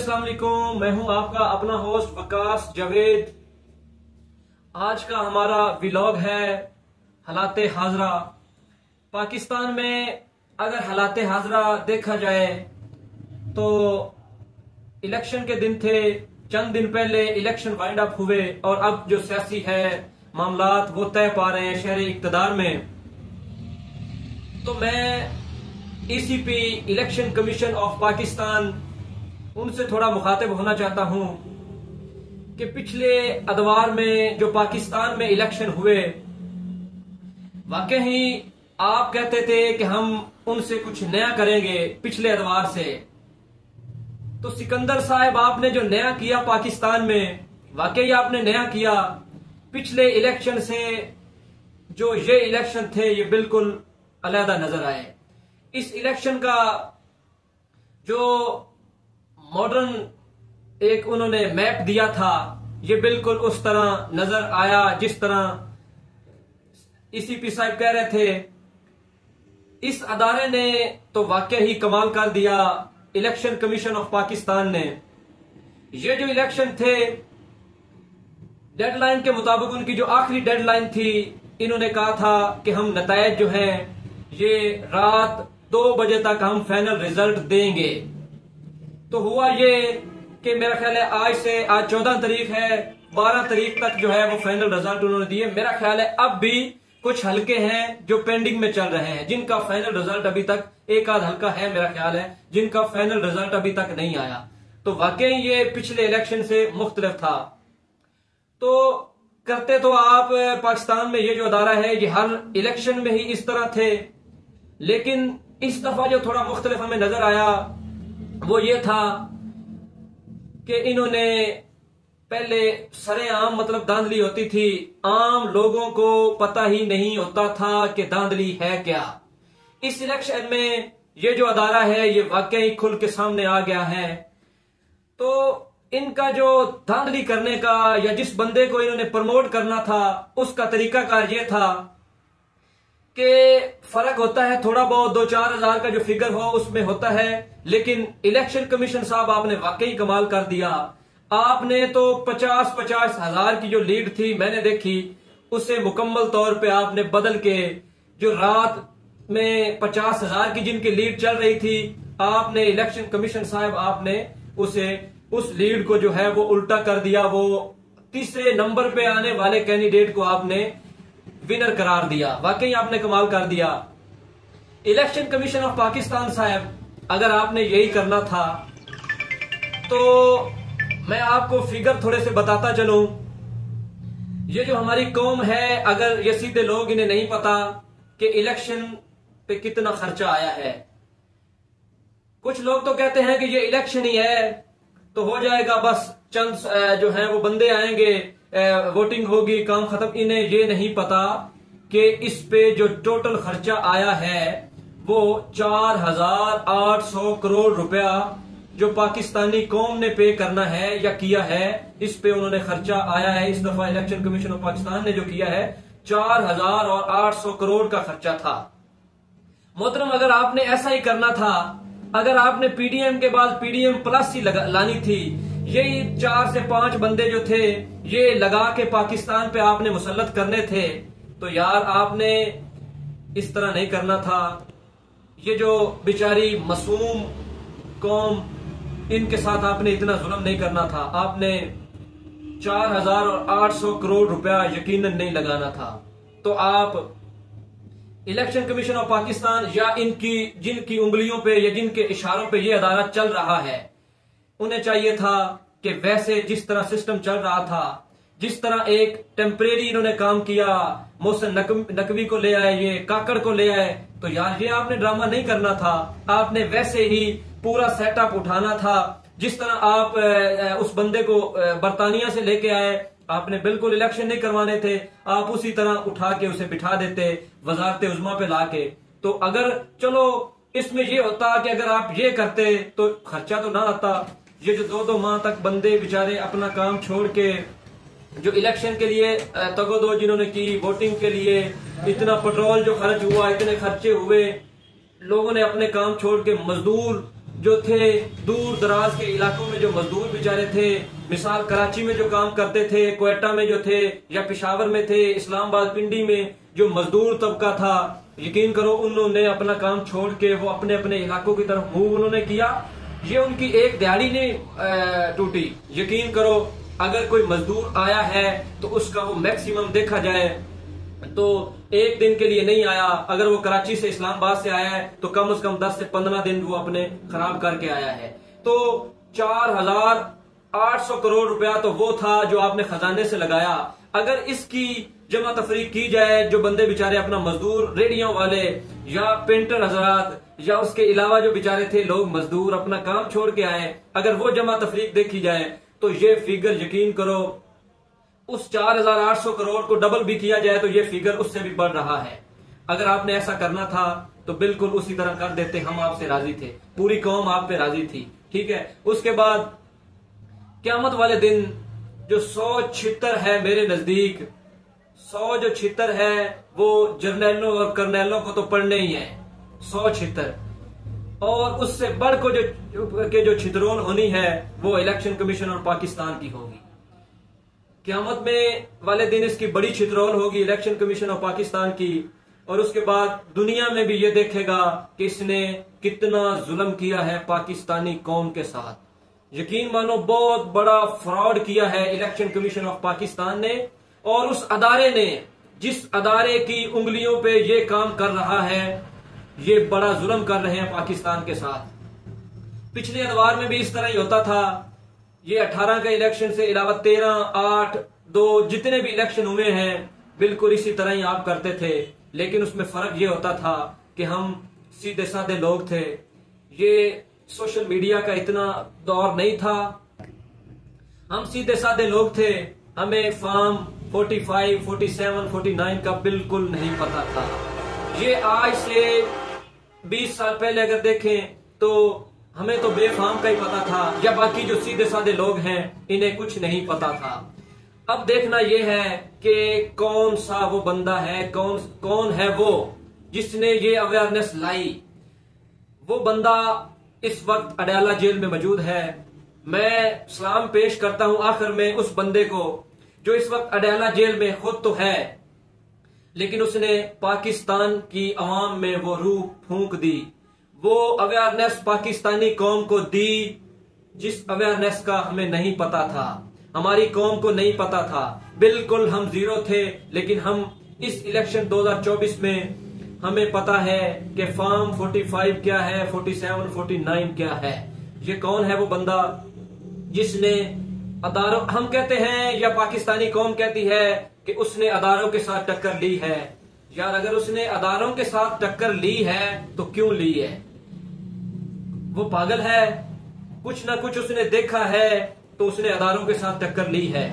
अस्सलाम वालेकुम। मैं हूं आपका अपना होस्ट वकास जावेद। आज का हमारा व्लॉग है हालाते हाजरा। पाकिस्तान में अगर हालाते हाजरा देखा जाए तो इलेक्शन के दिन थे, चंद दिन पहले इलेक्शन वाइंड अप हुए और अब जो सियासी है मामलात वो तय पा रहे हैं शहर इक्तदार में। तो मैं ECP election commission of Pakistan उनसे थोड़ा मुखातिब होना चाहता हूं कि पिछले अदवार में जो पाकिस्तान में इलेक्शन हुए, वाकई आप कहते थे कि हम उनसे कुछ नया करेंगे पिछले अदवार से। तो सिकंदर साहब, आपने जो नया किया पाकिस्तान में, वाकई आपने नया किया। पिछले इलेक्शन से जो ये इलेक्शन थे ये बिल्कुल अलहदा नजर आए। इस इलेक्शन का जो मॉडर्न एक उन्होंने मैप दिया था ये बिल्कुल उस तरह नजर आया जिस तरह ईसीपी साहब कह रहे थे। इस अदारे ने तो वाकई ही कमाल कर दिया, इलेक्शन कमीशन ऑफ पाकिस्तान ने। ये जो इलेक्शन थे डेडलाइन के मुताबिक, उनकी जो आखिरी डेडलाइन थी, इन्होंने कहा था कि हम नतायज जो हैं ये रात 2 बजे तक हम फाइनल रिजल्ट देंगे। तो हुआ ये कि मेरा ख्याल है आज 14 तारीख है, 12 तारीख तक जो है वो फाइनल रिजल्ट उन्होंने दिए। मेरा ख्याल है अब भी कुछ हल्के हैं जो पेंडिंग में चल रहे हैं, जिनका फाइनल रिजल्ट अभी तक, एक आध हल्का है मेरा ख्याल है जिनका फाइनल रिजल्ट अभी तक नहीं आया। तो वाकई ये पिछले इलेक्शन से मुख्तलिफ था। तो करते तो आप पाकिस्तान में ये जो अदारा है ये हर इलेक्शन में ही इस तरह थे, लेकिन इस दफा जो थोड़ा मुख्तलिफ हमें नजर आया वो ये था कि इन्होंने पहले सरेआम, मतलब धांधली होती थी, आम लोगों को पता ही नहीं होता था कि धांधली है क्या। इस इलेक्शन में ये जो अदारा है ये वाकई खुल के सामने आ गया है। तो इनका जो धांधली करने का या जिस बंदे को इन्होंने प्रमोट करना था उसका तरीकाकार ये था कि फर्क होता है थोड़ा बहुत, 2-4 हजार का जो फिगर हो उसमें होता है, लेकिन इलेक्शन कमीशन साहब आपने वाकई कमाल कर दिया। आपने तो 50-50 हजार की जो लीड थी मैंने देखी, उसे मुकम्मल तौर पे आपने बदल के, जो रात में 50 हजार की जिनकी लीड चल रही थी, आपने इलेक्शन कमीशन साहब आपने उस लीड को जो है वो उल्टा कर दिया। वो तीसरे नंबर पे आने वाले कैंडिडेट को आपने विनर करार दिया। वाकई आपने कमाल कर दिया। इलेक्शन कमीशन ऑफ पाकिस्तान साहब, अगर आपने यही करना था तो मैं आपको फिगर थोड़े से बताता चलूं। ये जो हमारी कौम है, अगर ये सीधे लोग, इन्हें नहीं पता कि इलेक्शन पे कितना खर्चा आया है। कुछ लोग तो कहते हैं कि ये इलेक्शन ही है तो हो जाएगा, बस चंद जो है वो बंदे आएंगे, वोटिंग होगी, काम खत्म। इन्हें ये नहीं पता कि इस पे जो टोटल खर्चा आया है वो 4800 करोड़ रुपया जो पाकिस्तानी कौम ने पे करना है या किया है, इस पे उन्होंने खर्चा आया है। इस दफा इलेक्शन कमीशन ऑफ पाकिस्तान ने जो किया है 4800 करोड़ का खर्चा था। मोहतरम, अगर आपने ऐसा ही करना था, अगर आपने पीडीएम के बाद पीडीएम प्लस ही लानी थी, यही 4 से 5 बंदे जो थे ये लगा के पाकिस्तान पे आपने मुसल्लत करने थे, तो यार आपने इस तरह नहीं करना था। ये जो बेचारी मासूम कौम, इनके साथ आपने इतना जुल्म नहीं करना था। आपने 4800 करोड़ रुपया यकीनन नहीं लगाना था। तो आप इलेक्शन कमीशन ऑफ पाकिस्तान या इनकी जिनकी उंगलियों पे या जिनके इशारों पे ये अदारा चल रहा है, उन्हें चाहिए था कि वैसे जिस तरह सिस्टम चल रहा था, जिस तरह एक टेम्परेरी इन्होंने काम किया, मोहसिन नकवी को ले आए, ये काकड़ को ले आए, तो यार ये आपने ड्रामा नहीं करना था। आपने वैसे ही पूरा सेटअप उठाना था। जिस तरह आप उस बंदे को बर्तानिया से लेके आए, आपने बिल्कुल इलेक्शन नहीं करवाने थे, आप उसी तरह उठा के उसे बिठा देते वजारत उज़्मा पे लाके। तो अगर चलो इसमें ये होता कि अगर आप ये करते तो खर्चा तो ना आता। ये जो 2-2 माह तक बंदे बेचारे अपना काम छोड़ के जो इलेक्शन के लिए तगोदो जिन्होंने की, वोटिंग के लिए इतना पेट्रोल जो खर्च हुआ, इतने खर्चे हुए, लोगों ने अपने काम छोड़ के, मजदूर जो थे दूर दराज के इलाकों में जो मजदूर बेचारे थे, मिसाल कराची में जो काम करते थे, क्वेटा में जो थे, या पेशावर में थे, इस्लामाबाद पिंडी में जो मजदूर तबका था, यकीन करो उन्होंने अपना काम छोड़ के वो अपने अपने इलाकों की तरफ मूव उन्होंने किया। ये उनकी एक दिहाड़ी नहीं टूटी। यकीन करो अगर कोई मजदूर आया है तो उसका वो मैक्सिमम देखा जाए तो एक दिन के लिए नहीं आया। अगर वो कराची से इस्लामाबाद से आया है तो कम से कम 10 से 15 दिन वो अपने खराब करके आया है। तो 4,800 करोड़ रुपया तो वो था जो आपने खजाने से लगाया। अगर इसकी जमा तफरीक की जाए, जो बंदे बेचारे अपना मजदूर, रेडियो वाले या पेंटर हजरात या उसके अलावा जो बेचारे थे लोग मजदूर अपना काम छोड़ के आए, अगर वो जमा तफरीक देखी जाए तो ये फिगर यकीन करो उस 4,800 करोड़ को डबल भी किया जाए तो ये फिगर उससे भी बढ़ रहा है। अगर आपने ऐसा करना था तो बिल्कुल उसी तरह कर देते, हम आपसे राजी थे, पूरी कौम आप पे राजी थी। ठीक है, उसके बाद क़यामत वाले दिन जो 100 छितर है मेरे नजदीक, 100 जो छितर है वो जर्नैलों और कर्नैलों को तो पढ़ने ही है, 100 छितर, और उससे बढ़ को जो छितरोल होनी है वो इलेक्शन कमीशन और पाकिस्तान की होगी। क़यामत में वाले दिन इसकी बड़ी छितरोल होगी इलेक्शन कमीशन और पाकिस्तान की, और उसके बाद दुनिया में भी ये देखेगा कि इसने कितना जुल्म किया है पाकिस्तानी कौम के साथ। यकीन मानो बहुत बड़ा फ्रॉड किया है इलेक्शन कमीशन ऑफ पाकिस्तान ने, और उस अदारे ने, जिस अदारे की उंगलियों पे ये काम कर रहा है, ये बड़ा जुल्म कर रहे हैं पाकिस्तान के साथ। पिछले अदवार में भी इस तरह ही होता था। ये 18 के इलेक्शन से अलावा 13, 8, 2 जितने भी इलेक्शन हुए हैं बिल्कुल इसी तरह ही आप करते थे, लेकिन उसमें फर्क ये होता था कि हम सीधे साधे लोग थे। ये सोशल मीडिया का इतना दौर नहीं था, हम सीधे साधे लोग थे, हमें फॉर्म 45, 47, 49 का बिल्कुल नहीं पता था। ये आज से 20 साल पहले अगर देखें तो हमें तो बेफाम का ही पता था, या बाकी जो सीधे साधे लोग हैं इन्हें कुछ नहीं पता था। अब देखना यह है कि कौन सा वो बंदा है, कौन है वो जिसने ये अवेयरनेस लाई। वो बंदा इस वक्त अडयाला जेल में मौजूद है। मैं सलाम पेश करता हूं आखिर में उस बंदे को जो इस वक्त अडयाला जेल में खुद तो है, लेकिन उसने पाकिस्तान की अवाम में वो रूह फूंक दी, वो अवेयरनेस पाकिस्तानी कौम को दी जिस अवेयरनेस का हमें नहीं पता था, हमारी कौम को नहीं पता था। बिल्कुल हम जीरो थे, लेकिन हम इस इलेक्शन 2024 में हमें पता है कि फॉर्म 45 क्या है, 47, 49 क्या है। ये कौन है वो बंदा जिसने अदारों, हम कहते हैं या पाकिस्तानी कौम कहती है कि उसने अदारों के साथ टक्कर ली है। यार अगर उसने अदारों के साथ टक्कर ली है तो क्यों ली है? वो पागल है? कुछ ना कुछ उसने देखा है तो उसने अदारों के साथ टक्कर ली है,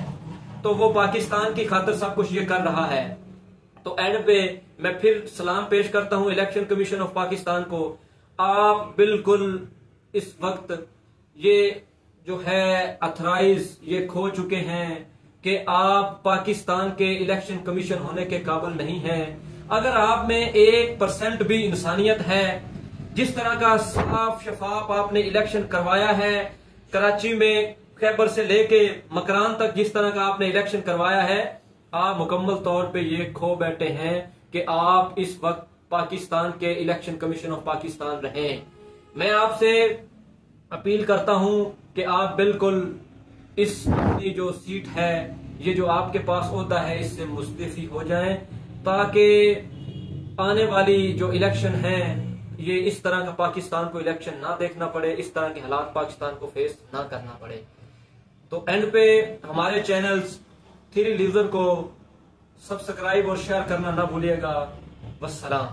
तो वो पाकिस्तान की खातिर सब कुछ ये कर रहा है। तो एंड पे मैं फिर सलाम पेश करता हूं इलेक्शन कमीशन ऑफ पाकिस्तान को। आप बिल्कुल इस वक्त ये जो है अथराइज ये खो चुके हैं कि आप पाकिस्तान के इलेक्शन कमीशन होने के काबिल नहीं हैं। अगर आप में 1% भी इंसानियत है, जिस तरह का साफ शफाफ आपने इलेक्शन करवाया है, कराची में खैबर से लेके मकरान तक जिस तरह का आपने इलेक्शन करवाया है, आप मुकम्मल तौर पे ये खो बैठे हैं कि आप इस वक्त पाकिस्तान के इलेक्शन कमीशन ऑफ पाकिस्तान रहें। मैं आपसे अपील करता हूं कि आप बिल्कुल इस जो सीट है, ये जो आपके पास ओहदा है, इससे मुस्तफी हो जाएं, ताकि आने वाली जो इलेक्शन है ये इस तरह का पाकिस्तान को इलेक्शन ना देखना पड़े, इस तरह के हालात पाकिस्तान को फेस ना करना पड़े। तो एंड पे हमारे चैनल्स 3 लीजर को सब्सक्राइब और शेयर करना ना भूलिएगा। वस्सलाम।